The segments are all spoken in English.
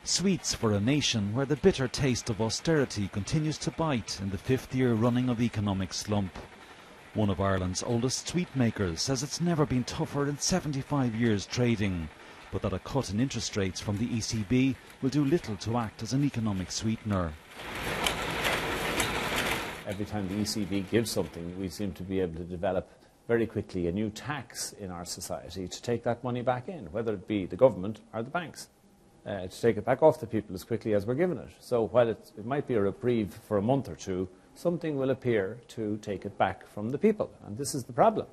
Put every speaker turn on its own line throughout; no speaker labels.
Sweets for a nation where the bitter taste of austerity continues to bite in the 5th year running of economic slump. One of Ireland's oldest sweet makers says it's never been tougher in 75 years trading, but that a cut in interest rates from the ECB will do little to act as an economic sweetener.
Every time the ECB gives something, we seem to be able to develop very quickly a new tax in our society to take that money back in, whether it be the government or the banks. To take it back off the people as quickly as we're given it. So while it might be a reprieve for a month or two, something will appear to take it back from the people, and this is the problem.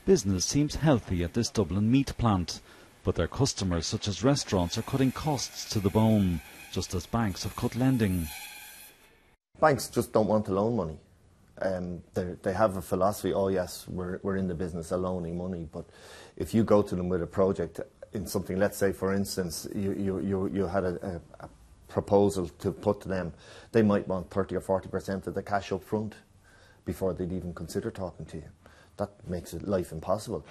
Business seems healthy at this Dublin meat plant, but their customers, such as restaurants, are cutting costs to the bone, just as banks have cut lending.
Banks just don't want to loan money. They have a philosophy, oh yes, we're in the business of loaning money, but if you go to them with a project in something, let's say for instance, you had a proposal to put to them, they might want 30 or 40% of the cash up front before they'd even consider talking to you. That makes life impossible.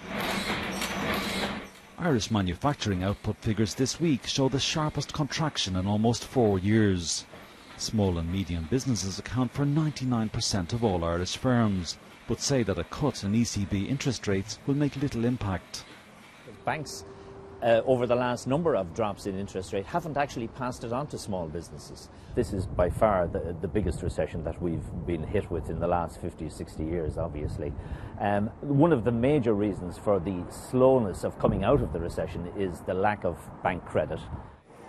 Irish manufacturing output figures this week show the sharpest contraction in almost 4 years. Small and medium businesses account for 99% of all Irish firms, but say that a cut in ECB interest rates will make little impact.
Banks, over the last number of drops in interest rate, haven't actually passed it on to small businesses. This is by far the biggest recession that we've been hit with in the last 50 or 60 years, obviously. One of the major reasons for the slowness of coming out of the recession is the lack of bank credit.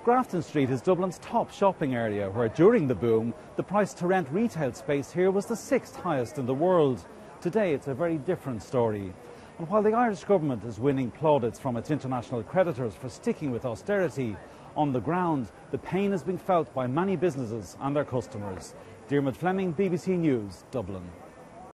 Grafton Street is Dublin's top shopping area, where during the boom, the price to rent retail space here was the 6th highest in the world. Today it's a very different story. And while the Irish government is winning plaudits from its international creditors for sticking with austerity, on the ground the pain is being felt by many businesses and their customers. Diarmuid Fleming, BBC News, Dublin.